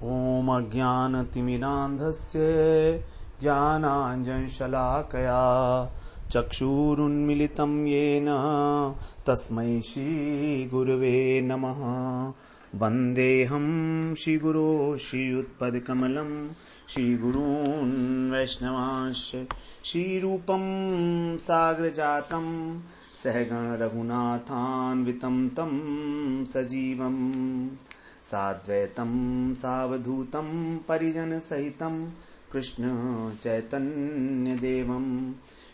ॐ अज्ञानतिमिरान्धस्य ज्ञानाञ्जनशलाकया चक्षुरुन्मिलितं येन तस्मै श्रीगुरवे नमः। वन्देऽहं श्रीगुरो श्रीयुत्पदकमलं श्रीगुरून् वैष्णवांश्च श्रीरूपं साग्रजातं सहगण रघुनाथान्वितं तं सजीवम् साद्वैतं सावधूतं परिजनसहितं कृष्ण चैतन्यदेवं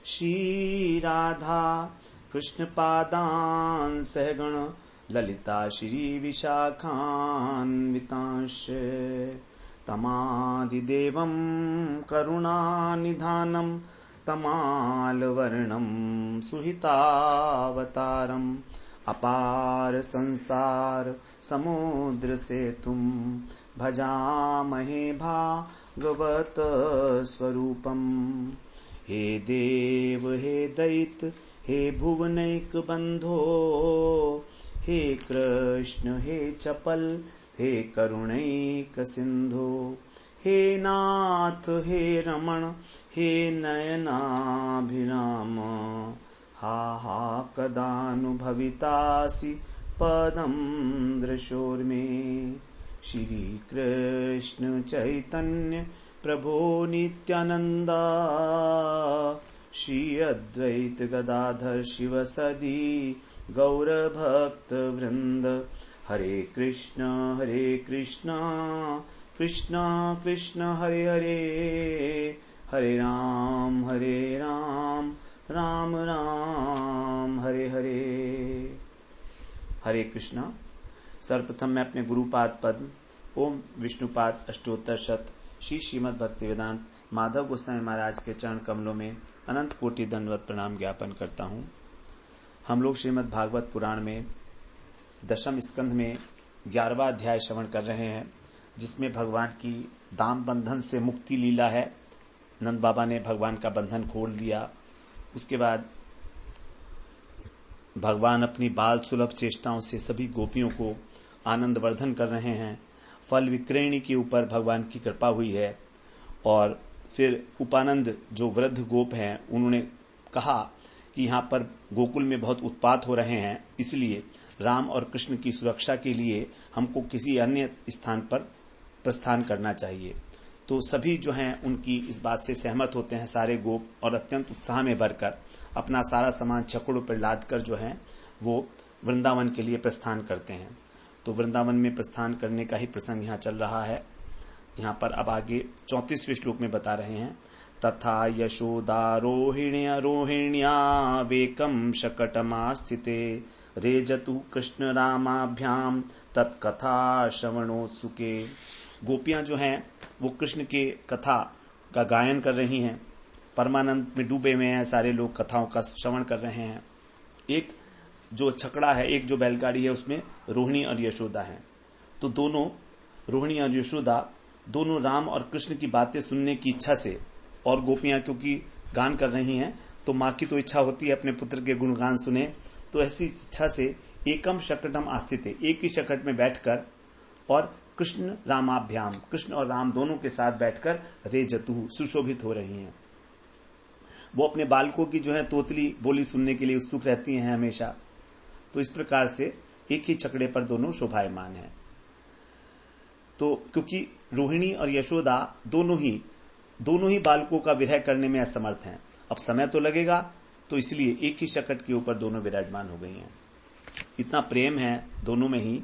श्रीराधा कृष्णपादान् सहगण ललिता श्रीविशाखान्वितांश्च तमादिदेवं करुणानिधानं तमालवर्णं सुहितावतारम् अपार संसार समुद्र सेतुं भजामहे भागवत स्वरूपम्। हे देव हे दैत हे भुवनैक बंधो हे कृष्ण हे चपल हे करुणैक सिंधो हे नाथ हे रमण हे नयनाभिराम हा हा कदानुभवितासि पदं दृशोर्मे। श्री कृष्ण चैतन्य प्रभो नित्यानंदा श्री अद्वैत गदाधर शिवसदी गौरभक्त वृंद। हरे कृष्ण कृष्ण कृष्ण हरे हरे हरे राम राम राम हरे हरे। हरे कृष्णा। सर्वप्रथम मैं अपने गुरुपाद पद्म ओम विष्णुपाद अष्टोत्तर शत श्री श्रीमद् भक्ति वेदांत माधव गोस्वामी महाराज के चरण कमलों में अनंत कोटि दंडवत प्रणाम ज्ञापन करता हूँ। हम लोग श्रीमद् भागवत पुराण में दशम स्कंध में 11वां अध्याय श्रवण कर रहे हैं, जिसमें भगवान की दाम बंधन से मुक्ति लीला है। नंद बाबा ने भगवान का बंधन खोल दिया। उसके बाद भगवान अपनी बाल सुलभ चेष्टाओं से सभी गोपियों को आनंद वर्धन कर रहे हैं। फल विक्रयणी के ऊपर भगवान की कृपा हुई है। और फिर उपानंद जो वृद्ध गोप हैं, उन्होंने कहा कि यहाँ पर गोकुल में बहुत उत्पात हो रहे हैं, इसलिए राम और कृष्ण की सुरक्षा के लिए हमको किसी अन्य स्थान पर प्रस्थान करना चाहिए। तो सभी जो हैं उनकी इस बात से सहमत होते हैं, सारे गोप, और अत्यंत उत्साह में भरकर अपना सारा सामान छकड़ों पर लाद कर जो है वो वृंदावन के लिए प्रस्थान करते हैं। तो वृंदावन में प्रस्थान करने का ही प्रसंग यहाँ चल रहा है। यहाँ पर अब आगे 34वें श्लोक में बता रहे हैं, तथा यशोदा रोहिण्या वेकम शकटमास्थिते रेजतु कृष्ण रामाभ्याम तत्कथा श्रवणोत्सुके। गोपियां जो हैं वो कृष्ण के कथा का गायन कर रही हैं, परमानंद में डूबे हुए हैं, सारे लोग कथाओं का श्रवण कर रहे हैं। एक जो छकड़ा है, एक जो बैलगाड़ी है, उसमें रोहिणी और यशोदा हैं। तो दोनों रोहिणी और यशोदा दोनों राम और कृष्ण की बातें सुनने की इच्छा से, और गोपियां क्योंकि गान कर रही हैं तो माँ की तो इच्छा होती है अपने पुत्र के गुणगान सुने, तो ऐसी इच्छा से एकम शकटम आस्थित, एक ही शकट में बैठकर और कृष्ण रामाभ्याम, कृष्ण और राम दोनों के साथ बैठकर रेजतु सुशोभित हो रही हैं। वो अपने बालकों की जो है तोतली बोली सुनने के लिए उत्सुक रहती हैं हमेशा। तो इस प्रकार से एक ही छकड़े पर दोनों शोभायमान हैं। तो क्योंकि रोहिणी और यशोदा दोनों ही बालकों का विरह करने में असमर्थ हैं, अब समय तो लगेगा, तो इसलिए एक ही शकट के ऊपर दोनों विराजमान हो गई हैं। इतना प्रेम है दोनों में ही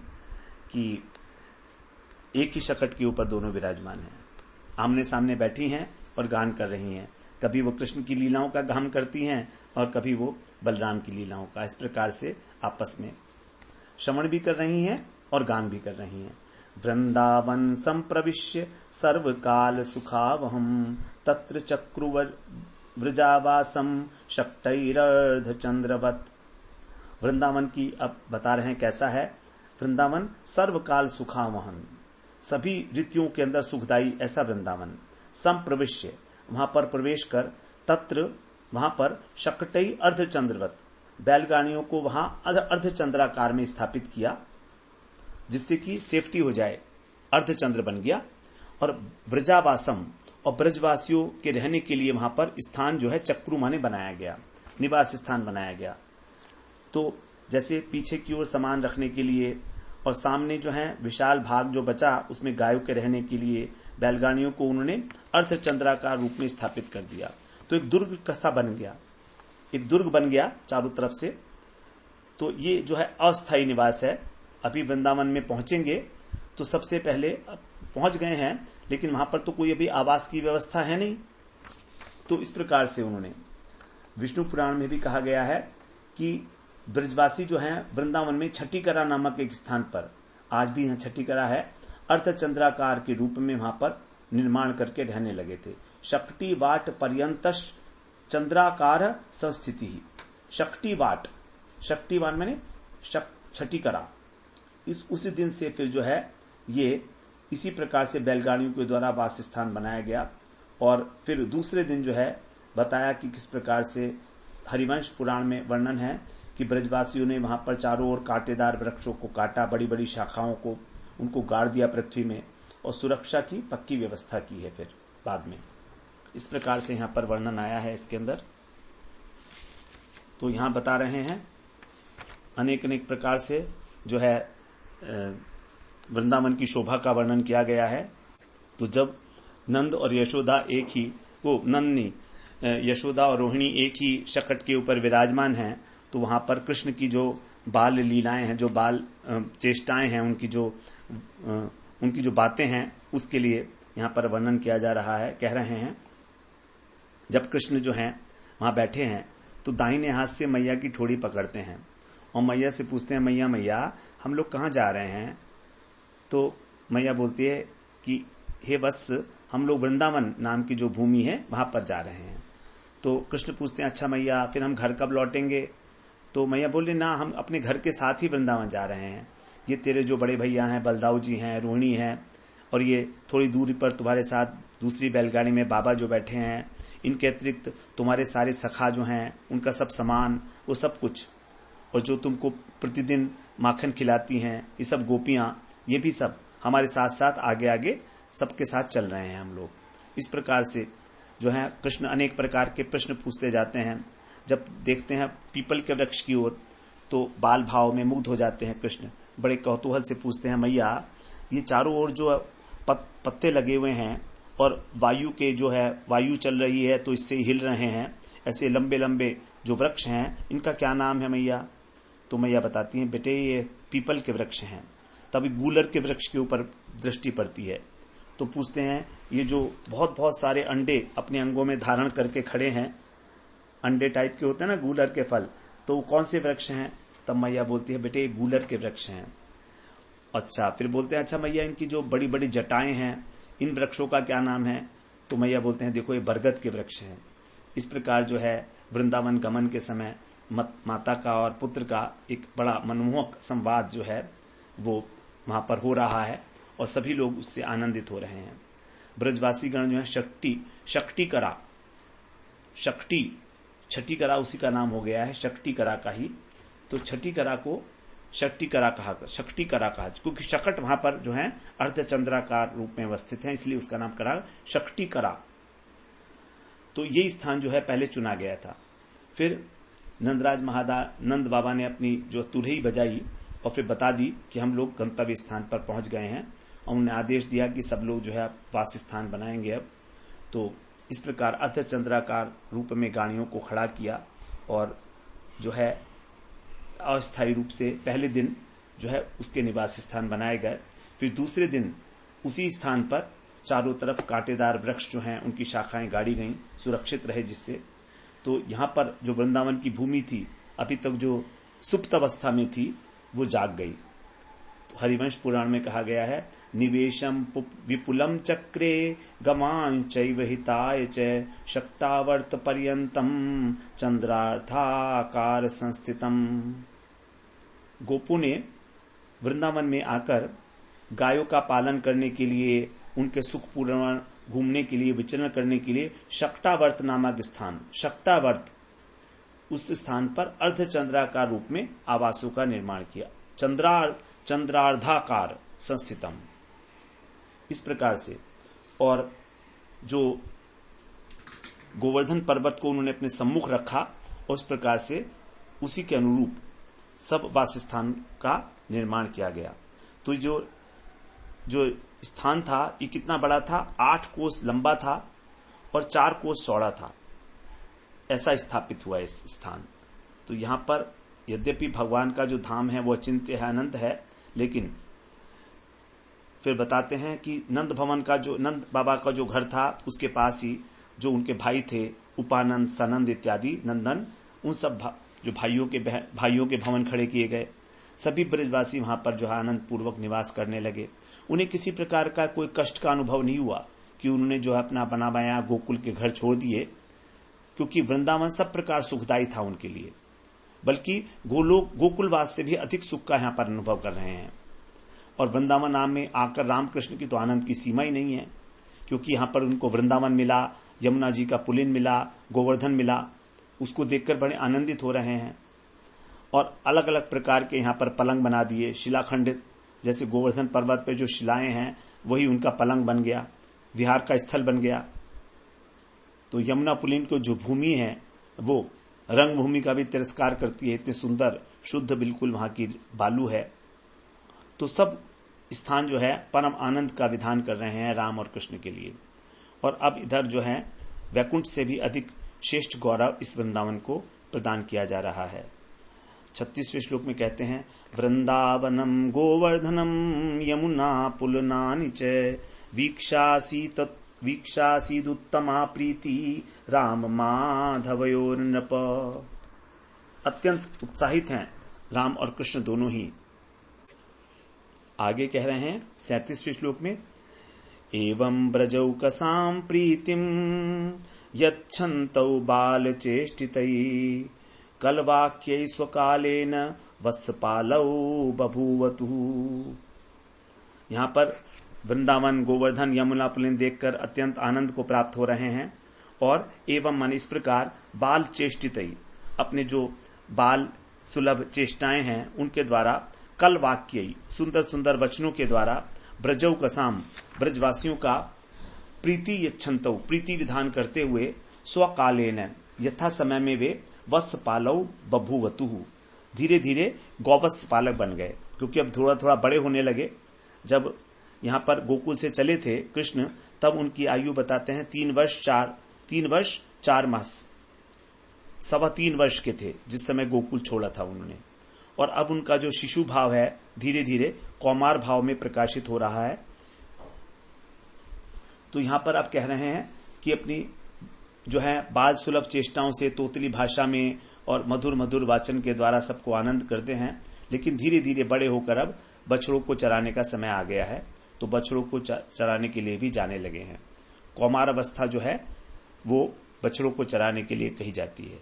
कि एक ही शकट के ऊपर दोनों विराजमान हैं, आमने सामने बैठी हैं और गान कर रही हैं। कभी वो कृष्ण की लीलाओं का गान करती हैं और कभी वो बलराम की लीलाओं का। इस प्रकार से आपस में श्रवण भी कर रही हैं और गान भी कर रही हैं। वृंदावन संप्रविश्य सर्वकाल सुखावहम तत्र चक्रुवर व्रजावासम शक्तैरर्ध चंद्रवत। वृंदावन की अब बता रहे हैं कैसा है। वृंदावन सर्वकाल सुखावहन, सभी ऋतुओं के अंदर सुखदायी ऐसा वृंदावन। संप्रविश्य, वहां पर प्रवेश कर, तत्र वहां पर शकटई अर्धचंद्रवत, बैलगाड़ियों को वहां अर्धचंद्राकार में स्थापित किया जिससे कि सेफ्टी हो जाए, अर्धचंद्र बन गया। और व्रजावासम और ब्रजवासियों के रहने के लिए वहां पर स्थान जो है चक्रू माने बनाया गया, निवास स्थान बनाया गया। तो जैसे पीछे की ओर सामान रखने के लिए और सामने जो है विशाल भाग जो बचा उसमें गायों के रहने के लिए बैलगाड़ियों को उन्होंने अर्धचंद्राकार रूप में स्थापित कर दिया। तो एक दुर्ग कसा बन गया, एक दुर्ग बन गया चारों तरफ से। तो ये जो है अस्थायी निवास है। अभी वृंदावन में पहुंचेंगे तो सबसे पहले पहुंच गए हैं, लेकिन वहां पर तो कोई अभी आवास की व्यवस्था है नहीं। तो इस प्रकार से उन्होंने, विष्णु पुराण में भी कहा गया है कि ब्रजवासी जो हैं वृंदावन में छठीकरा नामक एक स्थान पर, आज भी यहाँ छठीकरा है, अर्धचंद्राकार के रूप में वहां पर निर्माण करके रहने लगे थे। शक्ति वाट पर्यंत चंद्राकार संस्थिति ही। शक्ति वाट, शक्तिवान मैंने छठीकरा, इस उसी दिन से फिर जो है ये इसी प्रकार से बैलगाड़ियों के द्वारा वास स्थान बनाया गया। और फिर दूसरे दिन जो है बताया कि किस प्रकार से हरिवंश पुराण में वर्णन है कि ब्रजवासियों ने वहां पर चारों ओर कांटेदार वृक्षों को काटा, बड़ी बड़ी शाखाओं को उनको गाड़ दिया पृथ्वी में और सुरक्षा की पक्की व्यवस्था की है फिर बाद में। इस प्रकार से यहां पर वर्णन आया है इसके अंदर। तो यहां बता रहे हैं अनेक अनेक प्रकार से जो है वृंदावन की शोभा का वर्णन किया गया है। तो जब नंद और यशोदा एक ही, वो नंद यशोदा और रोहिणी एक ही शकट के ऊपर विराजमान हैं, तो वहां पर कृष्ण की जो बाल लीलाएं हैं, जो बाल चेष्टाएं हैं, उनकी जो बातें हैं, उसके लिए यहां पर वर्णन किया जा रहा है। कह रहे हैं जब कृष्ण जो हैं वहां बैठे हैं तो दाहिने हाथ से मैया की ठोड़ी पकड़ते हैं और मैया से पूछते हैं, मैया मैया हम लोग कहाँ जा रहे हैं? तो मैया बोलती है कि हे वत्स, हम लोग वृंदावन नाम की जो भूमि है वहां पर जा रहे हैं। तो कृष्ण पूछते हैं, अच्छा मैया फिर हम घर कब लौटेंगे? तो मैया बोले, ना, हम अपने घर के साथ ही वृंदावन जा रहे हैं। ये तेरे जो बड़े भैया हैं, बलदाऊ जी हैं, रोहिणी हैं, और ये थोड़ी दूरी पर तुम्हारे साथ दूसरी बैलगाड़ी में बाबा जो बैठे हैं, इनके अतिरिक्त तुम्हारे सारे सखा जो हैं, उनका सब सामान, वो सब कुछ, और जो तुमको प्रतिदिन माखन खिलाती हैं, ये सब गोपियां, ये भी सब हमारे साथ साथ आगे आगे सबके साथ चल रहे हैं हम लोग। इस प्रकार से जो है कृष्ण अनेक प्रकार के प्रश्न पूछते जाते हैं। जब देखते हैं पीपल के वृक्ष की ओर तो बाल भाव में मुग्ध हो जाते हैं कृष्ण। बड़े कौतूहल से पूछते हैं, मैया ये चारों ओर जो पत्ते लगे हुए हैं और वायु के जो है वायु चल रही है तो इससे हिल रहे हैं, ऐसे लंबे लंबे जो वृक्ष हैं, इनका क्या नाम है मैया? तो मैया बताती हैं, बेटे ये पीपल के वृक्ष हैं। तभी गूलर के वृक्ष के ऊपर दृष्टि पड़ती है। तो पूछते हैं, ये जो बहुत सारे अंडे अपने अंगों में धारण करके खड़े हैं, अंडे टाइप के होते हैं ना गूलर के फल, तो कौन से वृक्ष हैं? तब मैया बोलती है, बेटे ये गूलर के वृक्ष हैं। अच्छा, फिर बोलते हैं, अच्छा मैया इनकी जो बड़ी बड़ी जटाएं हैं, इन वृक्षों का क्या नाम है? तो मैया बोलते हैं, देखो ये बरगद के वृक्ष हैं। इस प्रकार जो है वृंदावन गमन के समय माता का और पुत्र का एक बड़ा मनमोहक संवाद जो है वो वहां पर हो रहा है और सभी लोग उससे आनंदित हो रहे हैं। ब्रजवासी गण जो है छठी करा उसी का नाम हो गया है, शक्ति करा का ही। तो छठी करा को शक्ति करा कहा, क्योंकि शकट वहां पर जो है अर्धचंद्राकार रूप में अवस्थित है, इसलिए उसका नाम करा शक्ति करा। तो ये स्थान जो है पहले चुना गया था। फिर नंद बाबा ने अपनी जो तुरही बजाई और फिर बता दी कि हम लोग गंतव्य स्थान पर पहुंच गए हैं, और उन्होंने आदेश दिया कि सब लोग जो है वास स्थान बनाएंगे अब। तो इस प्रकार अर्धचंद्राकार रूप में गाड़ियों को खड़ा किया और जो है अस्थायी रूप से पहले दिन जो है उसके निवास स्थान बनाए गए। फिर दूसरे दिन उसी स्थान पर चारों तरफ कांटेदार वृक्ष जो हैं उनकी शाखाएं गाड़ी गईं, सुरक्षित रहे जिससे। तो यहाँ पर जो वृंदावन की भूमि थी अभी तक जो सुप्त अवस्था में थी वो जाग गई। तो हरिवंश पुराण में कहा गया है, निवेशम विपुलम चक्रे गमांचैव हिताय च शक्तावर्त पर्यंतम चंद्रार्थाकार संस्थितम। गोपों ने वृंदावन में आकर गायों का पालन करने के लिए, उनके सुखपूर्ण घूमने के लिए, विचरण करने के लिए शक्तावर्त नामक स्थान, शक्तावर्त, उस स्थान पर अर्धचंद्राकार रूप में आवासों का निर्माण किया। चंद्रार्धाकार संस्थितम। इस प्रकार से और जो गोवर्धन पर्वत को उन्होंने अपने सम्मुख रखा और उस प्रकार से उसी के अनुरूप सब वासस्थान का निर्माण किया गया। तो जो स्थान था ये कितना बड़ा था, 8 कोस लंबा था और 4 कोस चौड़ा था, ऐसा स्थापित हुआ इस स्थान। तो यहां पर यद्यपि भगवान का जो धाम है वो अचिंत्य है, अनंत है, लेकिन फिर बताते हैं कि नंद भवन का जो नंद बाबा का जो घर था उसके पास ही जो उनके भाई थे उपानंद, सनंद इत्यादि नंदन, उन सब जो भाइयों के भवन खड़े किए गए। सभी ब्रजवासी वहां पर जो है आनंद पूर्वक निवास करने लगे। उन्हें किसी प्रकार का कोई कष्ट का अनुभव नहीं हुआ कि उन्होंने जो है अपना बना बनाया गोकुल के घर छोड़ दिए, क्योंकि वृंदावन सब प्रकार सुखदायी था उनके लिए, बल्कि गोकुलवास से भी अधिक सुख का यहां पर अनुभव कर रहे हैं। और वृंदावन नाम में आकर रामकृष्ण की तो आनंद की सीमा ही नहीं है, क्योंकि यहां पर उनको वृंदावन मिला, यमुना जी का पुलिन मिला, गोवर्धन मिला, उसको देखकर बड़े आनंदित हो रहे हैं। और अलग अलग प्रकार के यहां पर पलंग बना दिए, शिलाखंडित, जैसे गोवर्धन पर्वत पर जो शिलाएं हैं वही उनका पलंग बन गया, विहार का स्थल बन गया। तो यमुना पुलिन को जो भूमि है वो रंग भूमि का भी तिरस्कार करती है, इतने सुंदर शुद्ध बिल्कुल वहां की बालू है। तो सब स्थान जो है परम आनंद का विधान कर रहे हैं राम और कृष्ण के लिए। और अब इधर जो है वैकुंठ से भी अधिक श्रेष्ठ गौरव इस वृंदावन को प्रदान किया जा रहा है। 36वें श्लोक में कहते हैं, वृंदावनम गोवर्धनम यमुना पुलनानि च वीक्षासीदुत्तमा प्रीति राम माधवयोर्नृप। अत्यंत उत्साहित हैं राम और कृष्ण दोनों ही। आगे कह रहे हैं 37वें श्लोक में, एवं ब्रजौकसां प्रीतिम यच्छन्तौ बालचेष्टितैः कलवाक्यै स्वकालेन वत्सपालौ बभूवतु। यहां पर वृंदावन, गोवर्धन, यमुना पुलिन देखकर अत्यंत आनंद को प्राप्त हो रहे हैं। और एवं मन इस प्रकार बाल चेष्टितई, अपने जो बाल सुलभ चेष्टाएं हैं उनके द्वारा, कल वाक्य सुंदर सुंदर वचनों के द्वारा, ब्रजौ कसाम ब्रजवासियों का प्रीति यच्छन्तौ प्रीति विधान करते हुए, स्वकालेन यथा समय में वे वत्स पालव बभूवतु धीरे धीरे गौवत्स पालक बन गए, क्योंकि अब थोड़ा थोड़ा बड़े होने लगे। जब यहां पर गोकुल से चले थे कृष्ण, तब उनकी आयु बताते हैं 3 वर्ष 4 मास, 3.25 वर्ष के थे जिस समय गोकुल छोड़ा था उन्होंने। और अब उनका जो शिशु भाव है धीरे धीरे कौमार भाव में प्रकाशित हो रहा है। तो यहां पर आप कह रहे हैं कि अपनी जो है बाल सुलभ चेष्टाओं से तोतली भाषा में और मधुर मधुर वाचन के द्वारा सबको आनंद करते हैं, लेकिन धीरे धीरे बड़े होकर अब बछड़ों को चराने का समय आ गया है, तो बछड़ों को चराने के लिए भी जाने लगे हैं। कौमार अवस्था जो है वो बछड़ों को चराने के लिए कही जाती है।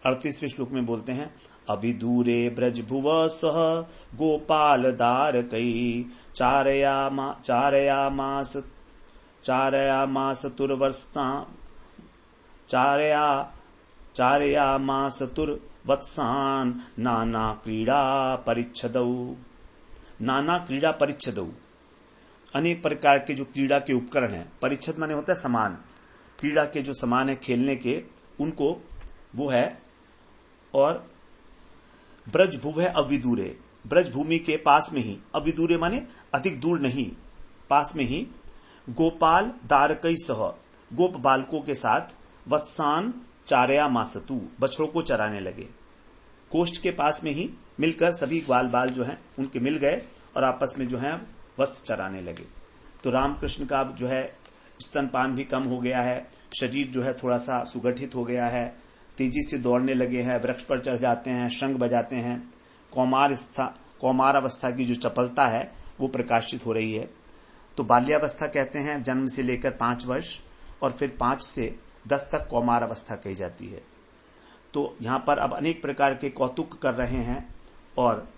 38वें श्लोक में बोलते हैं, अभिदूरे ब्रज भुव सह गोपाल दार कई चारयामास तुर्वत्सान नाना क्रीड़ा परिच्छदौ, अनेक प्रकार के जो क्रीड़ा के उपकरण हैं, परिच्छद माने होता है सामान, क्रीड़ा के जो सामान है खेलने के, उनको वो है। और ब्रज भूव है अविदूरे, ब्रज भूमि के पास में ही, अविदूरे माने अधिक दूर नहीं, पास में ही, गोपाल दारकई सह गोप बालकों के साथ, वत्सान चारया मासतु बछड़ों को चराने लगे। कोष्ठ के पास में ही मिलकर सभी ग्वाल बाल जो हैं उनके मिल गए और आपस में जो है वत्स चराने लगे। तो रामकृष्ण का जो है स्तनपान भी कम हो गया है, शरीर जो है थोड़ा सा सुगठित हो गया है, तेजी से दौड़ने लगे हैं, वृक्ष पर चढ़ जाते हैं, शंख बजाते हैं। कौमार अवस्था की जो चपलता है वो प्रकाशित हो रही है। तो बाल्यावस्था कहते हैं जन्म से लेकर 5 वर्ष, और फिर 5 से 10 तक कौमार अवस्था कही जाती है। तो यहां पर अब अनेक प्रकार के कौतुक कर रहे हैं और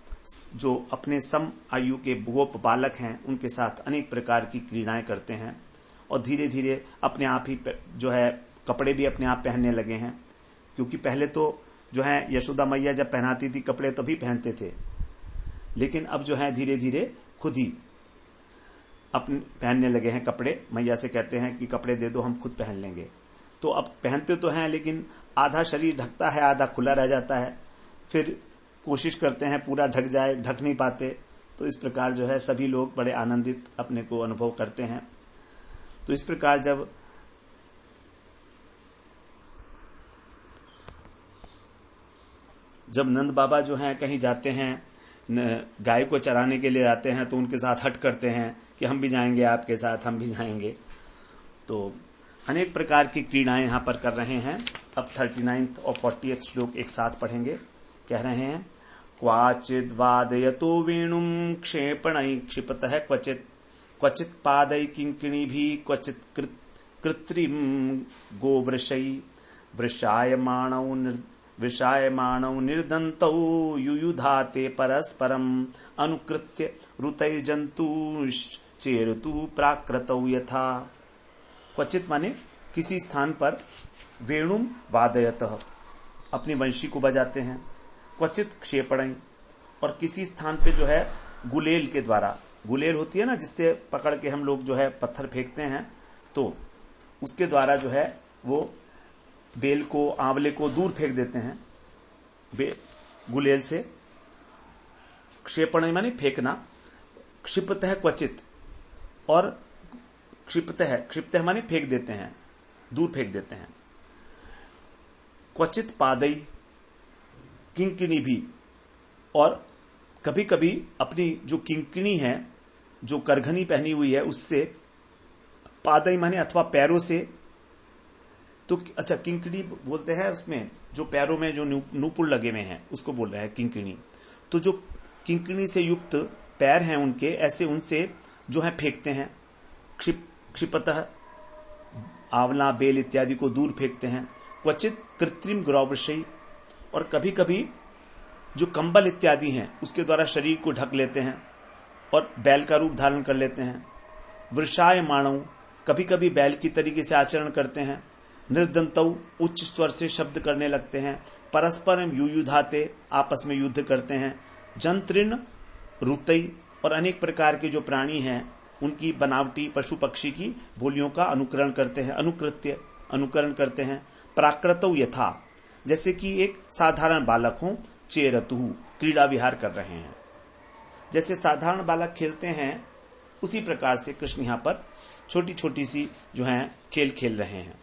जो अपने सम आयु के गोप बालक हैं उनके साथ अनेक प्रकार की क्रीड़ाएं करते हैं, और धीरे धीरे अपने आप ही जो है कपड़े भी अपने आप पहनने लगे हैं, क्योंकि पहले तो जो है यशोदा मैया जब पहनाती थी कपड़े तभी पहनते थे, लेकिन अब जो है धीरे धीरे खुद ही अपने पहनने लगे हैं कपड़े। मैया से कहते हैं कि कपड़े दे दो, हम खुद पहन लेंगे। तो अब पहनते तो हैं, लेकिन आधा शरीर ढकता है, आधा खुला रह जाता है। फिर कोशिश करते हैं पूरा ढक जाए, ढक नहीं पाते। तो इस प्रकार जो है सभी लोग बड़े आनंदित अपने को अनुभव करते हैं। तो इस प्रकार जब नंद बाबा जो हैं कहीं जाते हैं, गाय को चराने के लिए जाते हैं, तो उनके साथ हट करते हैं कि हम भी जाएंगे आपके साथ, हम भी जाएंगे। तो अनेक प्रकार की क्रीड़ाएं यहां पर कर रहे हैं। अब 39 और 40 श्लोक एक साथ पढ़ेंगे। कह रहे हैं, क्वाचिद वादयतो वेणुम क्षेपणै क्षिपतः क्वचित पादै किंकिणी भी क्वचित कृत्रिम गोवृषै वृषायमाणौ निर्दन्तौ युयुधाते परस्परम अनुकृत्य ऋतैर्जन्तुश्चेरतु प्राकृतौ यथा। क्वचित माने किसी स्थान पर, वेणुम वादयतः अपनी वंशी को बजाते हैं, क्वचित क्षेपणै और किसी स्थान पे जो है गुलेल के द्वारा, गुलेल होती है ना जिससे पकड़ के हम लोग जो है पत्थर फेंकते हैं, तो उसके द्वारा जो है वो बेल को, आंवले को दूर फेंक देते हैं गुलेल से। क्षेपणै माने फेंकना, क्षिपतः क्वचित और क्षिप्तः माने फेंक देते हैं, दूर फेंक देते हैं। क्वचित पादई किंकिणी भी, और कभी कभी अपनी जो किंकिणी है, जो करघनी पहनी हुई है, उससे, पादई माने अथवा पैरों से, तो अच्छा किंकिणी बोलते हैं उसमें जो पैरों में जो नूपुर लगे हुए हैं उसको बोल रहे हैं किंकिणी। तो जो किंकिणी से युक्त पैर हैं उनके, ऐसे उनसे जो है फेंकते हैं। क्षिपतः आंवला, बेल इत्यादि को दूर फेंकते हैं। क्वचित कृत्रिम गौरवशयी, और कभी कभी जो कंबल इत्यादि हैं उसके द्वारा शरीर को ढक लेते हैं और बैल का रूप धारण कर लेते हैं। वृषायमाणौ, कभी कभी बैल की तरीके से आचरण करते हैं। निर्दन्तौ, उच्च स्वर से शब्द करने लगते हैं। परस्परम युयुधाते, आपस में युद्ध करते हैं। जंत्रिण ऋतई, और अनेक प्रकार के जो प्राणी हैं उनकी बनावटी पशु पक्षी की बोलियों का अनुकरण करते हैं, अनुकरण करते हैं। प्राकृतौ यथा, जैसे कि एक साधारण बालक हो। चेरतु, क्रीड़ा विहार कर रहे हैं, जैसे साधारण बालक खेलते हैं उसी प्रकार से कृष्ण यहां पर छोटी छोटी सी जो है खेल खेल रहे हैं।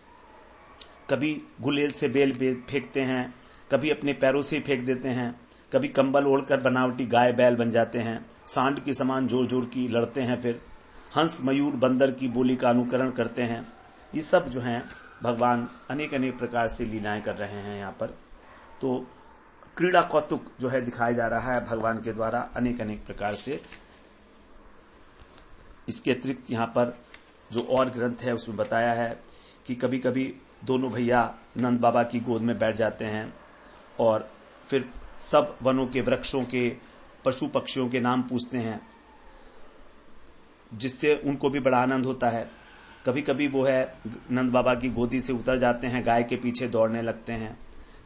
कभी गुलेल से बेल फेंकते हैं, कभी अपने पैरों से फेंक देते हैं, कभी कंबल ओढ़कर बनावटी गाय बैल बन जाते हैं, सांड के समान जोर जोर की लड़ते हैं, फिर हंस मयूर बंदर की बोली का अनुकरण करते हैं। ये सब जो हैं भगवान अनेक अनेक प्रकार से लीलाएं कर रहे हैं यहाँ पर। तो क्रीड़ा कौतुक जो है दिखाया जा रहा है भगवान के द्वारा अनेक अनेक प्रकार से। इसके अतिरिक्त यहाँ पर जो और ग्रंथ है उसमें बताया है कि कभी कभी दोनों भैया नंद बाबा की गोद में बैठ जाते हैं और फिर सब वनों के, वृक्षों के, पशु पक्षियों के नाम पूछते हैं, जिससे उनको भी बड़ा आनंद होता है। कभी कभी वो है नंद बाबा की गोदी से उतर जाते हैं, गाय के पीछे दौड़ने लगते हैं।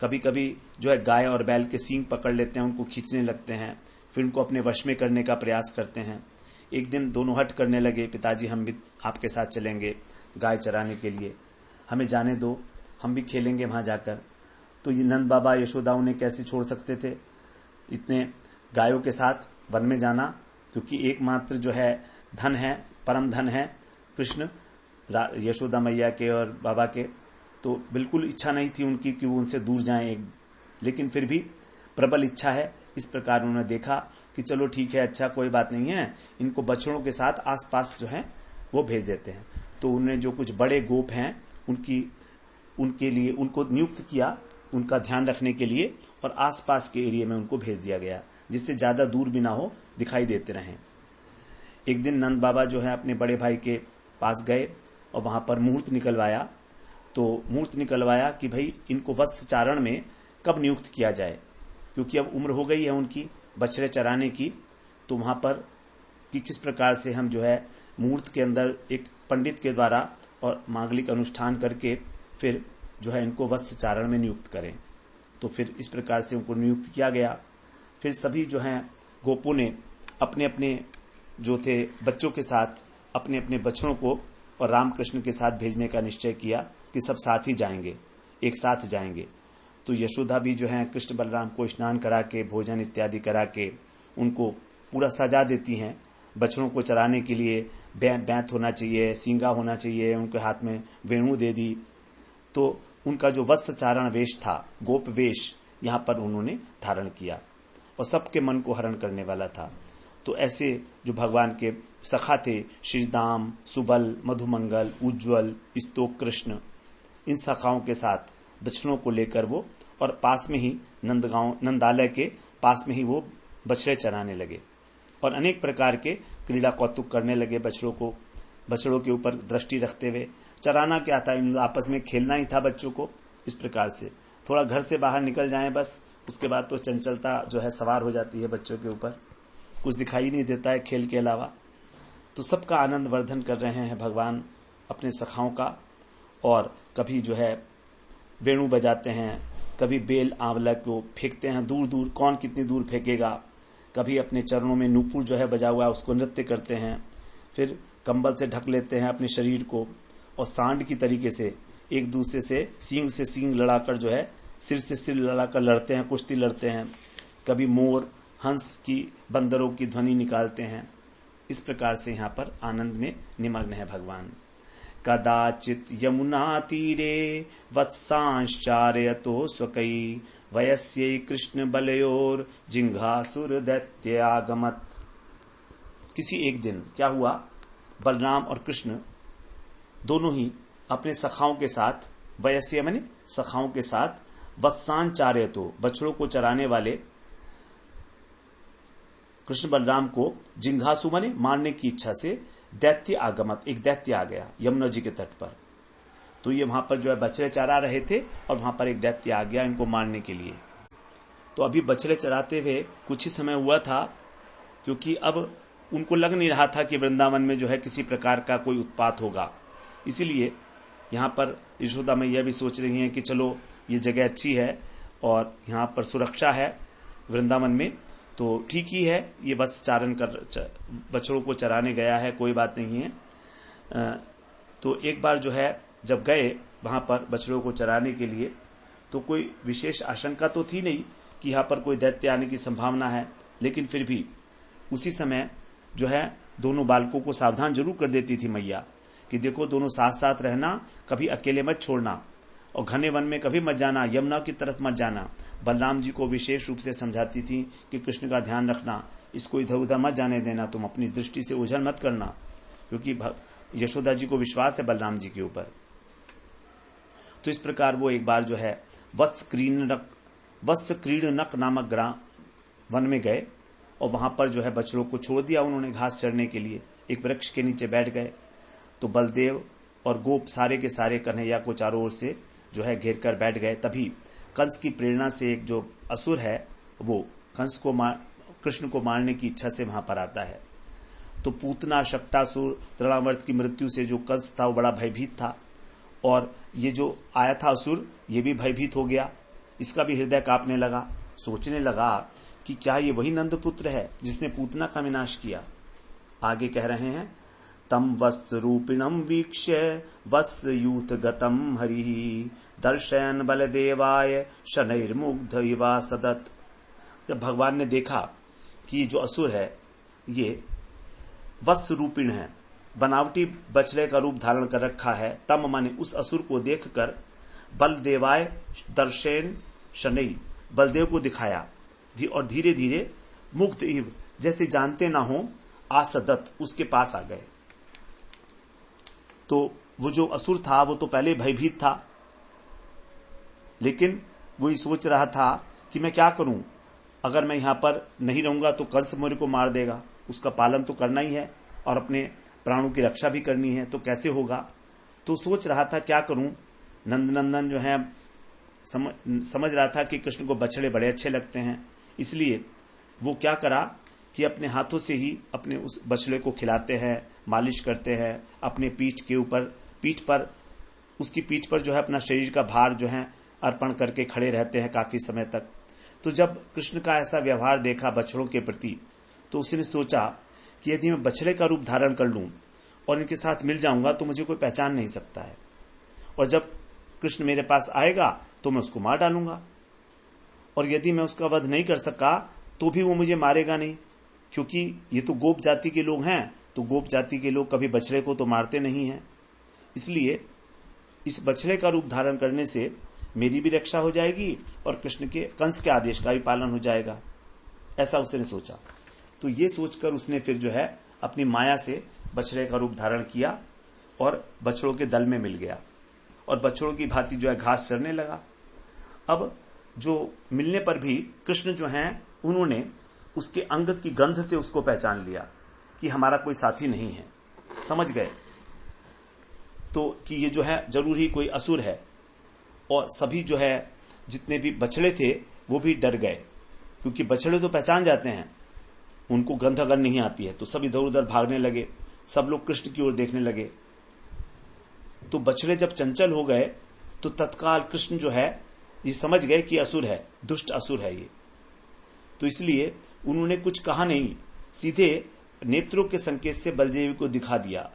कभी कभी जो है गाय और बैल के सींग पकड़ लेते हैं, उनको खींचने लगते हैं, फिर उनको अपने वश में करने का प्रयास करते हैं। एक दिन दोनों हट करने लगे, पिताजी हम भी आपके साथ चलेंगे गाय चराने के लिए, हमें जाने दो, हम भी खेलेंगे वहां जाकर। तो ये नंद बाबा यशोदा उन्हें कैसे छोड़ सकते थे इतने गायों के साथ वन में जाना, क्योंकि एकमात्र जो है धन है, परम धन है कृष्ण, यशोदा मैया के और बाबा के। तो बिल्कुल इच्छा नहीं थी उनकी कि वो उनसे दूर जाएं, लेकिन फिर भी प्रबल इच्छा है। इस प्रकार उन्होंने देखा कि चलो ठीक है, अच्छा कोई बात नहीं है, इनको बछड़ों के साथ आसपास जो है वो भेज देते हैं। तो उन्होंने जो कुछ बड़े गोप हैं उनके लिए उनको नियुक्त किया, उनका ध्यान रखने के लिए, और आसपास के एरिया में उनको भेज दिया गया, जिससे ज्यादा दूर भी ना हो, दिखाई देते रहें। एक दिन नंद बाबा जो है अपने बड़े भाई के पास गए और वहां पर मुहूर्त निकलवाया। तो मुहूर्त निकलवाया कि भाई इनको वत्स चारण में कब नियुक्त किया जाए, क्योंकि अब उम्र हो गई है उनकी बछड़े चराने की। तो वहां पर कि किस प्रकार से हम जो है मुहूर्त के अंदर एक पंडित के द्वारा और मांगलिक अनुष्ठान करके फिर जो है इनको वत्स चारण में नियुक्त करें। तो फिर इस प्रकार से उनको नियुक्त किया गया। फिर सभी जो हैं गोपों ने अपने अपने जो थे बच्चों के साथ अपने अपने बछड़ों को और रामकृष्ण के साथ भेजने का निश्चय किया कि सब साथ ही जाएंगे, एक साथ जाएंगे। तो यशोदा भी जो है कृष्ण बलराम को स्नान करा के, भोजन इत्यादि करा के उनको पूरा सजा देती हैं। बछड़ों को चराने के लिए बैंत होना चाहिए, सींगा होना चाहिए, उनके हाथ में वेणु दे दी। तो उनका जो वत्स चारण वेश था, गोप वेश, यहाँ पर उन्होंने धारण किया और सबके मन को हरण करने वाला था। तो ऐसे जो भगवान के सखा थे, श्रीदाम, सुबल, मधुमंगल, उज्ज्वल, स्तोक कृष्ण, इन सखाओं के साथ बछड़ों को लेकर वो, और पास में ही नंदालय के पास में ही वो बछड़े चराने लगे और अनेक प्रकार के क्रीड़ा कौतुक करने लगे। बछड़ों के ऊपर दृष्टि रखते हुए। चराना क्या था, इन आपस में खेलना ही था बच्चों को। इस प्रकार से थोड़ा घर से बाहर निकल जाएं बस, उसके बाद तो चंचलता जो है सवार हो जाती है बच्चों के ऊपर, कुछ दिखाई नहीं देता है खेल के अलावा। तो सबका आनंद वर्धन कर रहे हैं भगवान अपने सखाओं का। और कभी जो है वेणु बजाते हैं, कभी बेल आंवला को फेंकते हैं दूर दूर, कौन कितनी दूर फेंकेगा। कभी अपने चरणों में नूपुर जो है बजा हुआ है उसको नृत्य करते हैं। फिर कंबल से ढक लेते हैं अपने शरीर को और सांड की तरीके से एक दूसरे से सींग लड़ाकर जो है सिर से सिर लड़ाकर लड़ते हैं, कुश्ती लड़ते हैं। कभी मोर, हंस की, बंदरों की ध्वनि निकालते हैं। इस प्रकार से यहाँ पर आनंद में निमग्न है भगवान। कदाचित यमुना तीरे वत्सांश्चारयतो स्वकई वयस्यै कृष्ण बलयोर जिंघासुर दैत्यागमत। किसी एक दिन क्या हुआ, बलराम और कृष्ण दोनों ही अपने सखाओं के साथ, वयस्य माने सखाओं के साथ, वत्सांचारयतो बछड़ों को चराने वाले कृष्ण बलराम को जिंघासु माने मारने की इच्छा से दैत्य आगमत, एक दैत्य आ गया यमुना जी के तट पर। तो ये वहां पर जो है बछड़े चरा रहे थे और वहां पर एक दैत्य आ गया इनको मारने के लिए। तो अभी बछड़े चराते हुए कुछ ही समय हुआ था, क्योंकि अब उनको लग नहीं रहा था कि वृंदावन में जो है किसी प्रकार का कोई उत्पात होगा। इसीलिए यहाँ पर यशोदा मैया भी सोच रही हैं कि चलो ये जगह अच्छी है और यहाँ पर सुरक्षा है वृंदावन में, तो ठीक ही है, ये बस चारण कर बछड़ों को चराने गया है, कोई बात नहीं है। तो एक बार जो है जब गए वहां पर बछड़ों को चराने के लिए, तो कोई विशेष आशंका तो थी नहीं कि यहाँ पर कोई दैत्य आने की संभावना है, लेकिन फिर भी उसी समय जो है दोनों बालकों को सावधान जरूर कर देती थी मैया कि देखो दोनों साथ साथ रहना, कभी अकेले मत छोड़ना और घने वन में कभी मत जाना, यमुना की तरफ मत जाना। बलराम जी को विशेष रूप से समझाती थी कि कृष्ण का ध्यान रखना, इसको इधर उधर मत जाने देना, तुम अपनी दृष्टि से ओझल मत करना, क्योंकि यशोदा जी को विश्वास है बलराम जी के ऊपर। तो इस प्रकार वो एक बार जो है वत्स क्रीडनक नामक वन में गए और वहां पर जो है बछड़ों को छोड़ दिया उन्होंने घास चरने के लिए। एक वृक्ष के नीचे बैठ गए तो बलदेव और गोप सारे के सारे कन्हैया को चारों ओर से जो है घेर कर बैठ गए। तभी कंस की प्रेरणा से एक जो असुर है वो कंस को कृष्ण को मारने की इच्छा से वहां पर आता है। तो पूतना, शक्टासुर, तृणावर्त की मृत्यु से जो कंस था वो बड़ा भयभीत था और ये जो आया था असुर ये भी भयभीत हो गया, इसका भी हृदय कांपने लगा। सोचने लगा कि क्या ये वही नंदपुत्र है जिसने पूतना का विनाश किया। आगे कह रहे हैं, तम वत्स रूपिणम वीक्ष्य वत्स यूथ गतम हरि दर्शयन बलदेवाय शनैर्मुग्ध इवा सदत। जब भगवान ने देखा कि जो असुर है ये वत्स रूपिण है, बनावटी बछड़े का रूप धारण कर रखा है, तम माने उस असुर को देखकर बलदेवाय दर्शयन शनई, बलदेव को दिखाया और धीरे धीरे मुग्ध इव जैसे जानते ना हो आसदत उसके पास आ गए। तो वो जो असुर था वो तो पहले भयभीत था, लेकिन वो ये सोच रहा था कि मैं क्या करूं, अगर मैं यहां पर नहीं रहूंगा तो कंस मेरे को मार देगा, उसका पालन तो करना ही है और अपने प्राणों की रक्षा भी करनी है, तो कैसे होगा। तो सोच रहा था क्या करूं। नंदनंदन जो है समझ रहा था कि कृष्ण को बछड़े बड़े अच्छे लगते हैं, इसलिए वो क्या करा कि अपने हाथों से ही अपने उस बछड़े को खिलाते हैं, मालिश करते हैं, अपने पीठ पर उसकी पीठ पर जो है अपना शरीर का भार जो है अर्पण करके खड़े रहते हैं काफी समय तक। तो जब कृष्ण का ऐसा व्यवहार देखा बछड़ों के प्रति, तो उसने सोचा कि यदि मैं बछड़े का रूप धारण कर लूं और इनके साथ मिल जाऊंगा तो मुझे कोई पहचान नहीं सकता है, और जब कृष्ण मेरे पास आएगा तो मैं उसको मार डालूंगा, और यदि मैं उसका वध नहीं कर सका तो भी वो मुझे मारेगा नहीं, क्योंकि ये तो गोप जाति के लोग हैं, तो गोप जाति के लोग कभी बछड़े को तो मारते नहीं हैं। इसलिए इस बछड़े का रूप धारण करने से मेरी भी रक्षा हो जाएगी और कृष्ण के कंस के आदेश का भी पालन हो जाएगा, ऐसा उसने सोचा। तो ये सोचकर उसने फिर जो है अपनी माया से बछड़े का रूप धारण किया और बछड़ों के दल में मिल गया और बछड़ों की भांति जो है घास चरने लगा। अब जो मिलने पर भी कृष्ण जो हैं उन्होंने उसके अंग की गंध से उसको पहचान लिया कि हमारा कोई साथी नहीं है, समझ गए तो कि ये जो है जरूर ही कोई असुर है। और सभी जो है जितने भी बछड़े थे वो भी डर गए, क्योंकि बछड़े तो पहचान जाते हैं, उनको गंध अगर नहीं आती है तो सब इधर उधर भागने लगे, सब लोग कृष्ण की ओर देखने लगे। तो बछड़े जब चंचल हो गए तो तत्काल कृष्ण जो है ये समझ गए कि असुर है, दुष्ट असुर है ये। तो इसलिए उन्होंने कुछ कहा नहीं, सीधे नेत्रों के संकेत से बलदेव को दिखा दिया,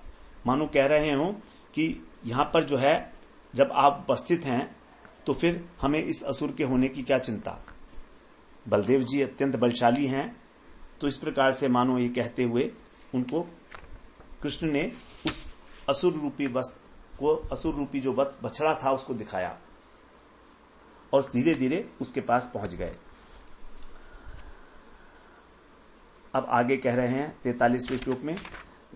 मानो कह रहे हो कि यहां पर जो है जब आप उपस्थित हैं तो फिर हमें इस असुर के होने की क्या चिंता। बलदेव जी अत्यंत बलशाली हैं, तो इस प्रकार से मानो ये कहते हुए उनको कृष्ण ने उस असुर रूपी असुर रूपी जो बछड़ा था उसको दिखाया और धीरे धीरे उसके पास पहुंच गए। अब आगे कह रहे हैं 43वें श्लोक में,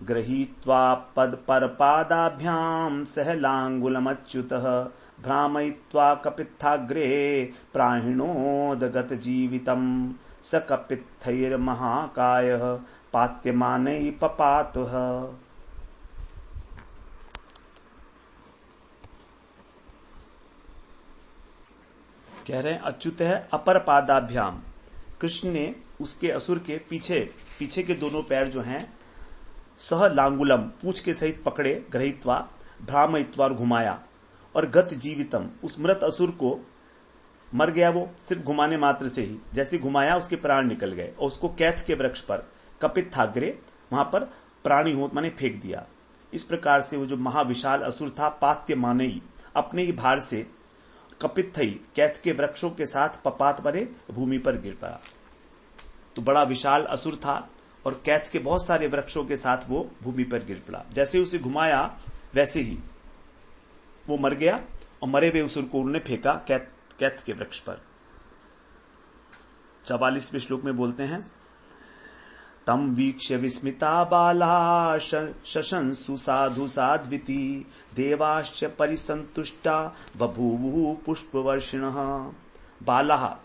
गृहीत्वा पद पर पादाभ्याम सहलांगुलमच्युतः भ्रामयित्वा कपित्थाग्रे प्राहिणोदगत जीवितम स कपित्थैर्महाकायः पात्यमानै पपातः। कह रहे हैं अच्युत है अपर पादाभ्याम, कृष्ण ने उसके असुर के पीछे के दोनों पैर जो हैं सह लांगुलम पूंछ के सहित पकड़े, ग्रहित्वा भ्रामयित्वा घुमाया, और गत जीवितम उस मृत असुर को, मर गया वो सिर्फ घुमाने मात्र से ही, जैसे घुमाया उसके प्राण निकल गए, और उसको कैथ के वृक्ष पर कपित्थाग्रे वहां पर प्राणी होत माने फेंक दिया। इस प्रकार से वो जो महाविशाल असुर था पात्य मानई अपने ही भार से कपित्थई कैथ के वृक्षों के साथ पपात परे भूमि पर गिर पड़ा। तो बड़ा विशाल असुर था और कैथ के बहुत सारे वृक्षों के साथ वो भूमि पर गिर पड़ा। जैसे उसे घुमाया वैसे ही वो मर गया और मरे हुए असुर को उन्होंने फेंका कैथ के वृक्ष पर। 44वें श्लोक में बोलते हैं, तम वीक्ष्य विस्मिता बाला शशंसु साधु साध्विति देवाश्च परिसंतुष्टा बभूवुः पुष्पवर्षिणः। बाला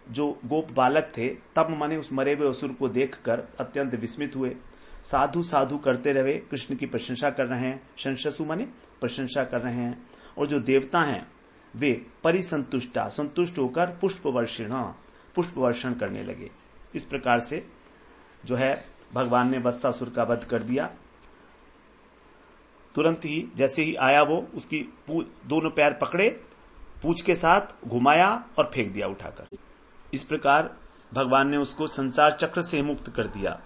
जो गोप बालक थे तब माने उस मरे हुए असुर को देखकर अत्यंत विस्मित हुए, साधु साधु करते रहे, कृष्ण की प्रशंसा कर रहे हैं, शंससु माने प्रशंसा कर रहे हैं। और जो देवता हैं वे परिसंतुष्टा संतुष्ट होकर पुष्प वर्षण करने लगे। इस प्रकार से जो है भगवान ने वत्सासुर का वध कर दिया। तुरंत ही जैसे ही आया वो उसकी दोनों पैर पकड़े, पूंछ के साथ घुमाया और फेंक दिया उठाकर। इस प्रकार भगवान ने उसको संसार चक्र से मुक्त कर दिया।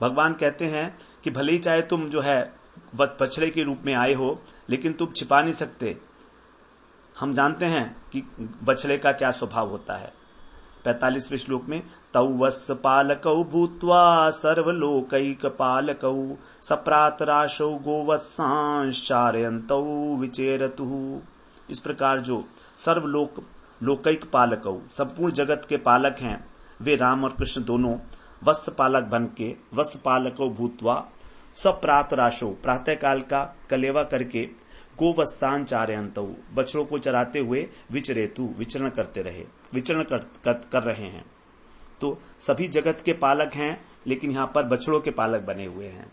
भगवान कहते हैं कि भले ही चाहे तुम जो है बछड़े के रूप में आए हो, लेकिन तुम छिपा नहीं सकते। हम जानते हैं कि बछड़े का क्या स्वभाव होता है। 45वें श्लोक में, तौ वत्स पालकौ भूत्वा सर्वलोकैक पालकौ सप्रातराशौ गोवत्सांश्चारयन्तौ विचेरतुः। इस प्रकार जो लोकैक पालकौ संपूर्ण जगत के पालक हैं वे राम और कृष्ण दोनों वत्स पालक बन के वत्स पालकौ भूत्वा सप्रातराशौ प्रातः काल का कलेवा करके गोवत्सांचारयन्तौ बछड़ों को चराते हुए विचरेतु विचरण कर रहे हैं। तो सभी जगत के पालक हैं, लेकिन यहाँ पर बछड़ों के पालक बने हुए हैं।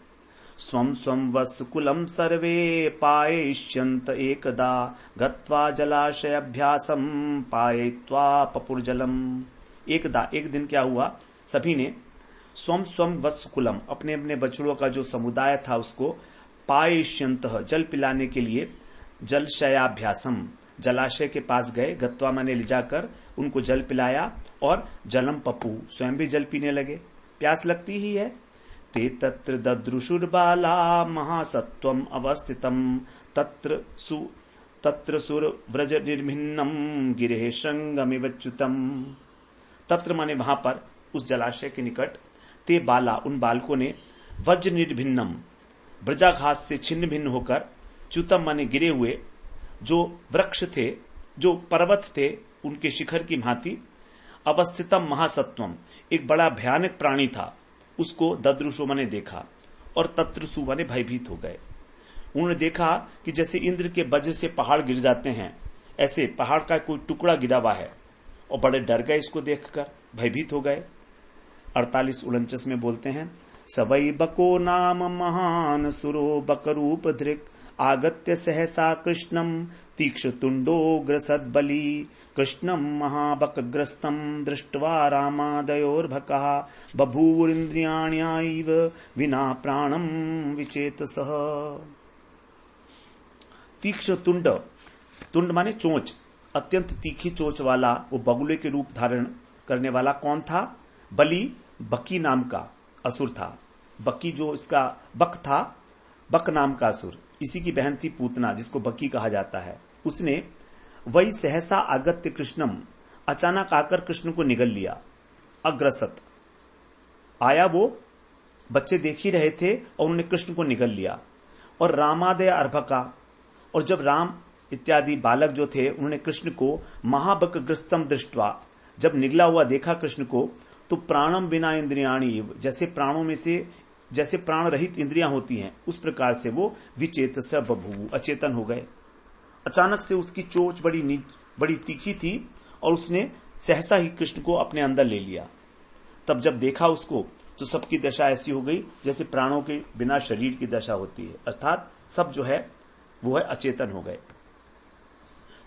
स्वं स्वं वत्सकुलं सर्वे पायिष्यन्त एकदा गत्वा जलाशयाभ्यासं पायित्वा पपुर्जलम। एक दिन क्या हुआ, सभी ने स्वं स्वं वत्सकुलम अपने अपने बछड़ों का जो समुदाय था उसको पायिष्यन्त जल पिलाने के लिए जलशयाभ्यासम जलाशय के पास गए, गत्वा माने ले जाकर उनको जल पिलाया, और जलम पपु स्वयं भी जल पीने लगे। प्यास लगती ही है, ते तत्र ददृशुर्बाला महासत्वम अवस्थितम तत्र सुर व्रज निर्भिन्नम गिरे श्रृंगमिवच्युतम। तत्र माने वहां पर, उस जलाशय के निकट, ते बाला उन बालकों ने, वज्र निर्भिन्नम ब्रजाघास से छिन्न भिन्न होकर, च्युतम माने गिरे हुए, जो वृक्ष थे, जो पर्वत थे, उनके शिखर की भांति, अवस्थितम महासत्वम एक बड़ा भयानक प्राणी था, उसको ददृशो माने देखा, और तत्रसु माने भयभीत हो गए। उन्होंने देखा कि जैसे इंद्र के वज्र से पहाड़ गिर जाते हैं, ऐसे पहाड़ का कोई टुकड़ा गिरा हुआ है, और बड़े डर गए इसको देखकर, भयभीत हो गए। 48-49 में बोलते हैं, सवै बको नाम महान सुरो बकरूप धृक आगत्य सहसा कृष्णम तीक्ष्ण तुंडोग्र सद्बली कृष्णम महाबकग्रस्तम दृष्ट्वा रामादयोर्भकः बभूवुरिन्द्रियाण्यैव विना प्राणम विचेतसः। तीक्ष्ण तुंड, तुंड माने चोंच, अत्यंत तीखी चोंच वाला वो बगुले के रूप धारण करने वाला कौन था? बलि, बकी नाम का असुर था। बकी जो इसका बक था, बक नाम का असुर, इसी की बहन थी पूतना, जिसको बकी कहा जाता है। उसने वही सहसा आगत्य कृष्णम, अचानक आकर कृष्ण को निगल लिया। अग्रसत आया, वो बच्चे देख ही रहे थे और उन्होंने कृष्ण को निगल लिया। और रामादय अर्भका, और जब राम इत्यादि बालक जो थे उन्होंने कृष्ण को महाबकग्रस्तम दृष्ट्वा, जब निगला हुआ देखा कृष्ण को, तो प्राणम बिना इंद्रियाणी, जैसे प्राणों में से जैसे प्राण रहित इंद्रियां होती हैं, उस प्रकार से वो विचेत से बभू, अचेतन हो गए। अचानक से उसकी चोंच बड़ी तीखी थी और उसने सहसा ही कृष्ण को अपने अंदर ले लिया। तब जब देखा उसको, तो सबकी दशा ऐसी हो गई जैसे प्राणों के बिना शरीर की दशा होती है, अर्थात सब जो है वो है अचेतन हो गए।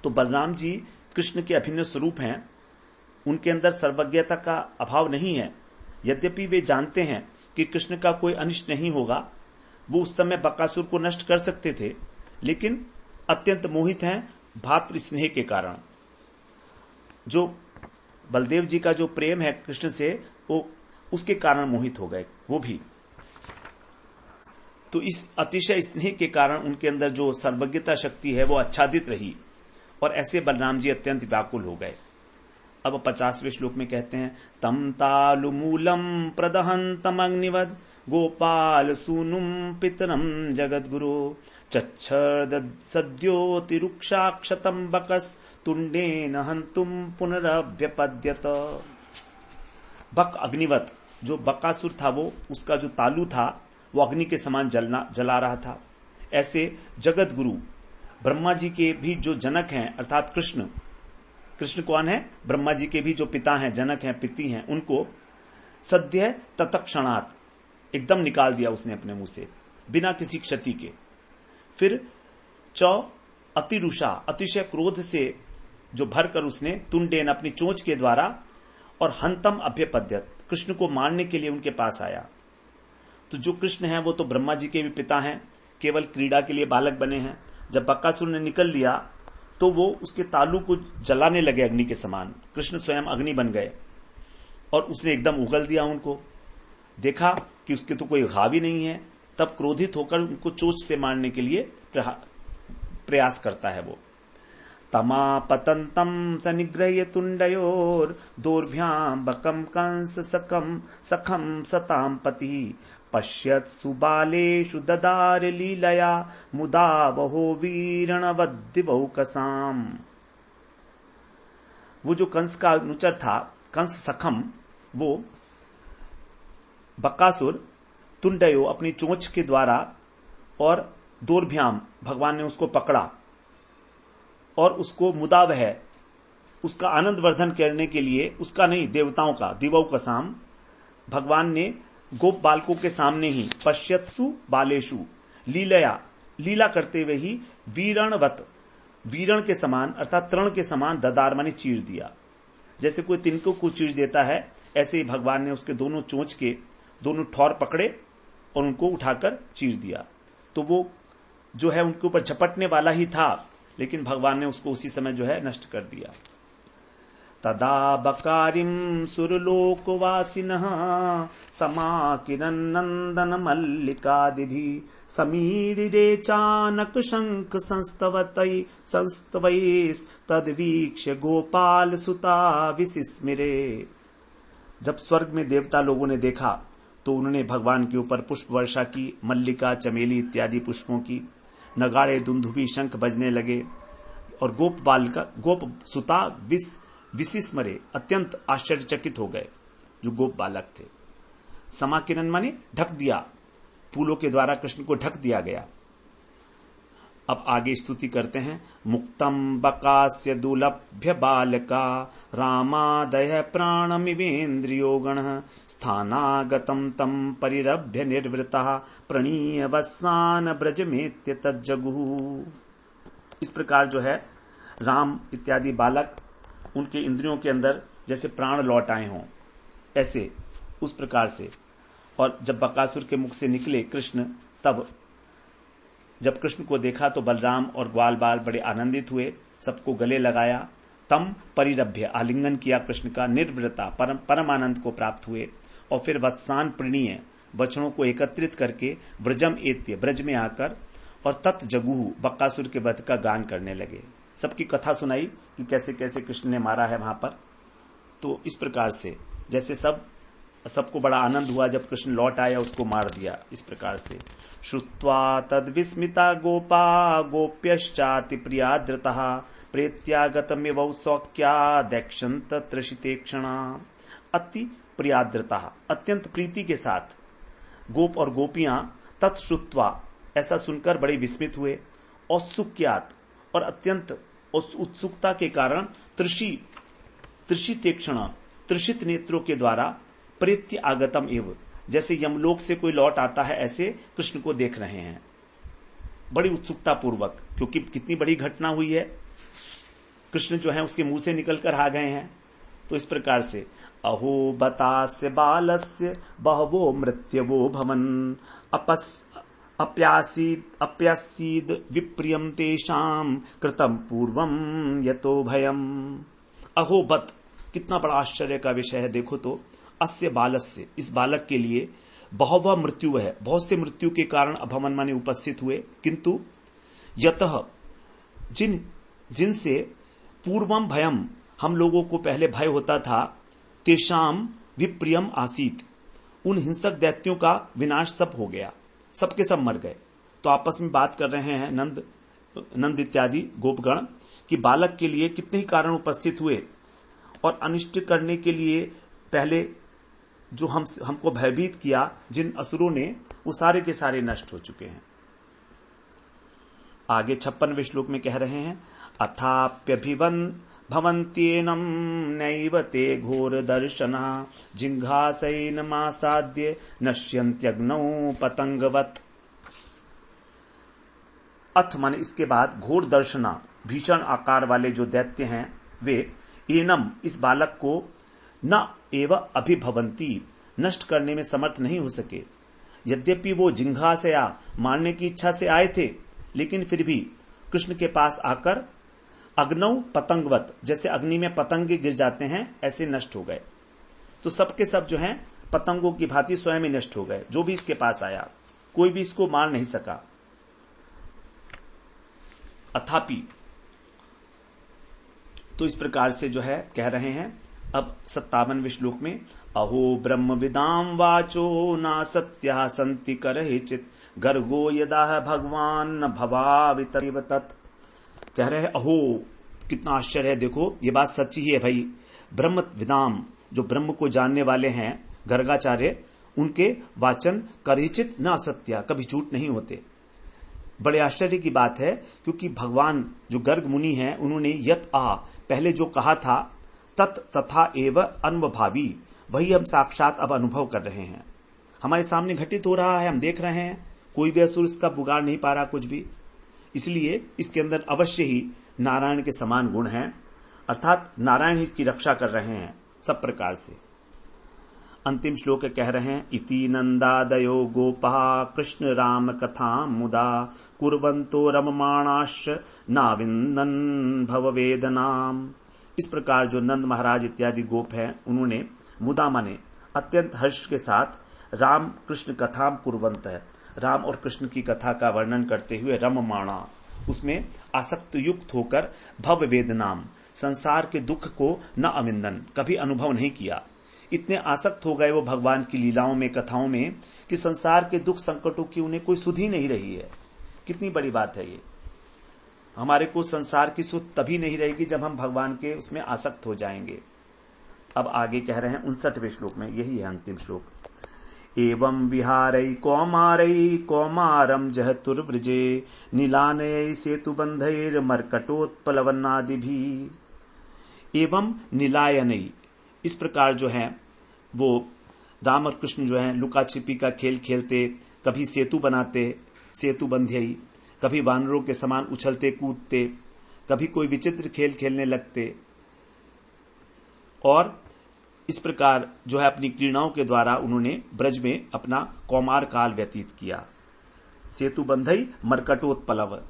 तो बलराम जी कृष्ण के अभिन्न स्वरूप हैं, उनके अंदर सर्वज्ञता का अभाव नहीं है। यद्यपि वे जानते हैं कि कृष्ण का कोई अनिष्ट नहीं होगा, वो उस समय बकासुर को नष्ट कर सकते थे, लेकिन अत्यंत मोहित हैं भातृ स्नेह के कारण। जो बलदेव जी का जो प्रेम है कृष्ण से, वो उसके कारण मोहित हो गए वो भी। तो इस अतिशय स्नेह के कारण उनके अंदर जो सर्वज्ञता शक्ति है वो आच्छादित रही, और ऐसे बलराम जी अत्यंत व्याकुल हो गए। अब 50वें श्लोक में कहते हैं, तम तालु मूलम प्रदहंतम अग्निवद गोपाल सूनुम पितरम जगद्गुरु चच्छद सद्योतिरुक्षाक्षतम बकस तुंडेन हंतुम पुनरभ्यपद्यत। बक अग्निवत, जो बकासुर था वो, उसका जो तालु था वो अग्नि के समान जला रहा था। ऐसे जगत गुरु ब्रह्मा जी के भी जो जनक हैं, अर्थात कृष्ण कौन है? ब्रह्मा जी के भी जो पिता हैं, जनक हैं, पिती हैं, उनको सद्य तत्क्षणात एकदम निकाल दिया उसने अपने मुंह से, बिना किसी क्षति के। फिर अतिरुषा, अतिशय क्रोध से जो भरकर उसने तुंडेन, अपनी चोंच के द्वारा, और हंतम अभ्यपद्यत, कृष्ण को मारने के लिए उनके पास आया। तो जो कृष्ण है वो तो ब्रह्मा जी के भी पिता हैं, केवल क्रीड़ा के लिए बालक बने हैं। जब बकासुर ने निकल लिया तो वो उसके तालु को जलाने लगे अग्नि के समान। कृष्ण स्वयं अग्नि बन गए और उसने एकदम उगल दिया उनको। देखा कि उसके तो कोई घाव ही नहीं है, तब क्रोधित होकर उनको चोंच से मारने के लिए प्रयास करता है वो। तमा पतंतम सनिग्रह्य तुंडयोर दोर्भ्याम बकम कंस सखम सताम पति पश्यत सुबालेषु ददार लीलया मुदा वहो वीरणवद्दिवौकसाम। वो जो कंस का अनुचर था, कंस सखम, वो बकासुर तुंडयो अपनी चोंच के द्वारा और दोर्भ्याम, भगवान ने उसको पकड़ा और उसको मुदाव है, उसका आनंद वर्धन करने के लिए, उसका नहीं देवताओं का, दिवौकसाम, भगवान ने गोप बालकों के सामने ही पश्यत्सु बालेशु लीलया, लीला करते हुए ही वीरणवत, वीरण के समान अर्थात तृण के समान ददार माने चीर दिया। जैसे कोई तिनकों को चीर देता है, ऐसे ही भगवान ने उसके दोनों चोंच के दोनों ठौर पकड़े और उनको उठाकर चीर दिया। तो वो जो है उनके ऊपर झपटने वाला ही था, लेकिन भगवान ने उसको उसी समय जो है नष्ट कर दिया। तदा बकारिं सुरलोकवासिनः समाकिरन्नन्दन मल्लिकादिभिः समीरिरे चानक शंख संस्तवैस्तद्वीक्ष्य गोपाल सुता विसिस्मिरे। जब स्वर्ग में देवता लोगों ने देखा तो उन्होंने भगवान के ऊपर पुष्प वर्षा की, मल्लिका, चमेली इत्यादि पुष्पों की। नगाड़े, दुंदुभी, शंख बजने लगे और गोप सुता विसिस्मरे, अत्यंत आश्चर्यचकित हो गए जो गोप बालक थे। समाकिरण माने ढक दिया, फूलों के द्वारा कृष्ण को ढक दिया गया। अब आगे स्तुति करते हैं। मुक्तम बकास्य दुलभ्य बालका रामादय प्राणमिवेन्द्रियो गणः स्थानागतम तम परिरभ्य निर्वृतः प्रणीय वत्सान ब्रजमेत्य तज्जगुः। इस प्रकार जो है राम इत्यादि बालक, उनके इंद्रियों के अंदर जैसे प्राण लौट आए हों, ऐसे उस प्रकार से। और जब बकासुर के मुख से निकले कृष्ण, तब जब कृष्ण को देखा तो बलराम और ग्वाल बाल बड़े आनंदित हुए, सबको गले लगाया। तम परिरभ्य, आलिंगन किया कृष्ण का। निर्वृता, परम आनंद को प्राप्त हुए। और फिर वत्सान प्रणीय, बचनों को एकत्रित करके ब्रजम एत्य, ब्रज में आकर और तत् जगुहु, बकासुर के वध का गान करने लगे। सबकी कथा सुनाई कि कैसे कैसे कृष्ण ने मारा है वहां पर। तो इस प्रकार से जैसे सबको बड़ा आनंद हुआ जब कृष्ण लौट आया, उसको मार दिया। इस प्रकार से श्रुत्वा तद विस्मिता गोपा गोप्यश्चाति प्रियाद्रतः प्रेत्यागतमिव सौक्या दैक्षंत त्रशितेक्षणा। अति प्रियाद्रता, अत्यंत प्रीति के साथ गोप और गोपियां तत्श्रुत्वा, ऐसा सुनकर बड़े विस्मित हुए। औत्सुक्यात, और अत्यंत उत्सुकता के कारण त्रिशितेक्षण, त्रिशित नेत्रों के द्वारा प्रेत्य आगतम एव, जैसे यमलोक से कोई लौट आता है ऐसे कृष्ण को देख रहे हैं बड़ी उत्सुकता पूर्वक, क्योंकि कितनी बड़ी घटना हुई है। कृष्ण जो है उसके मुंह से निकलकर आ गए हैं। तो इस प्रकार से अहो बतास्य बालस्य बहवो मृत्यवो भवन अप्यासीद विप्रियम तेषाम कृतम पूर्वम यतो भयम। अहो बत, कितना बड़ा आश्चर्य का विषय है। देखो तो अस्य बालस्य, इस बालक के लिए बहुवा मृत्यु है, बहुत से मृत्यु के कारण अभमन माने उपस्थित हुए। किंतु यतः, जिनसे पूर्वम भयम, हम लोगों को पहले भय होता था, तेषाम विप्रियम आसीत, उन हिंसक दैत्यों का विनाश सब हो गया, सबके सब मर गए। तो आपस में बात कर रहे हैं नंद इत्यादि गोपगण कि बालक के लिए कितने ही कारण उपस्थित हुए और अनिष्ट करने के लिए पहले जो हमको भयभीत किया जिन असुरों ने, वो सारे के सारे नष्ट हो चुके हैं। आगे 56वें श्लोक में कह रहे हैं, भवन्त्येनं नैव ते घोर दर्शना जिघ्रासैनमासाद्य नश्यन्त्यग्नौ पतंगवत्। अथ माने इसके बाद, घोर दर्शना, भीषण आकार वाले जो दैत्य हैं वे एनम, इस बालक को न एव अभिभवंती, नष्ट करने में समर्थ नहीं हो सके। यद्यपि वो जिंघा से मारने की इच्छा से आए थे, लेकिन फिर भी कृष्ण के पास आकर अग्नौ पतंगवत, जैसे अग्नि में पतंगे गिर जाते हैं ऐसे नष्ट हो गए। तो सबके सब जो हैं पतंगों की भांति स्वयं ही नष्ट हो गए। जो भी इसके पास आया, कोई भी इसको मार नहीं सका। अथापि, तो इस प्रकार से जो है कह रहे हैं। अब 57वें श्लोक में, अहो ब्रह्म विदाम वाचो ना सत्या संति करहिचित गर्गो यदा भगवान न भवावितरिव तत्। कह रहे हैं अहो, कितना आश्चर्य है। देखो ये बात सच्ची ही है भाई। ब्रह्म विदाम, जो ब्रह्म को जानने वाले हैं गर्गाचार्य, उनके वाचन करहिचित न असत्या, कभी झूठ नहीं होते। बड़े आश्चर्य की बात है, क्योंकि भगवान जो गर्ग मुनि हैं, उन्होंने यत पहले जो कहा था, तत् तथा एव अन्वभावी, वही हम साक्षात अब अनुभव कर रहे हैं। हमारे सामने घटित हो रहा है, हम देख रहे हैं। कोई भी असुर इसका बुगाड़ नहीं पा रहा कुछ भी। इसलिए इसके अंदर अवश्य ही नारायण के समान गुण हैं, अर्थात नारायण ही इसकी रक्षा कर रहे हैं सब प्रकार से। अंतिम श्लोक कह रहे हैं, इति नंदादयो गोपः कृष्ण राम कथा मुदा कुर्वन्तो रममाणाश्च नाविन्दन् भववेदनाम्। इस प्रकार जो नंद महाराज इत्यादि गोप हैं उन्होंने मुदा माने अत्यंत हर्ष के साथ राम कृष्ण कथाम कुर्वंत है, राम और कृष्ण की कथा का वर्णन करते हुए रममाणा, उसमें आसक्त युक्त होकर भव वेदनाम, संसार के दुख को न अविंदन, कभी अनुभव नहीं किया। इतने आसक्त हो गए वो भगवान की लीलाओं में, कथाओं में, कि संसार के दुख संकटों की उन्हें कोई सुध ही नहीं रही है। कितनी बड़ी बात है ये। हमारे को संसार की सुध तभी नहीं रहेगी जब हम भगवान के उसमें आसक्त हो जाएंगे। अब आगे कह रहे हैं 59वें श्लोक में, यही है अंतिम श्लोक। एवं विहारै कौमारै कौमारम जहतुर्व्रजे नीलानयै सेतुबंधैर्मर्कटोत्पलवन्नादिभिः। एवं नीलायनै, इस प्रकार जो है वो राम और कृष्ण जो है लुका छिपी का खेल खेलते, कभी सेतु बनाते, सेतु बंध्यई, कभी वानरों के समान उछलते कूदते, कभी कोई विचित्र खेल खेलने लगते, और इस प्रकार जो है अपनी क्रीड़ाओं के द्वारा उन्होंने ब्रज में अपना कौमार काल व्यतीत किया। सेतु बंधई मरकटोत्पलव,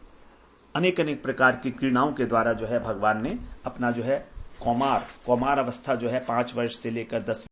अनेक अनेक प्रकार की क्रीड़ाओं के द्वारा जो है भगवान ने अपना जो है कौमार अवस्था जो है 5 वर्ष से लेकर 10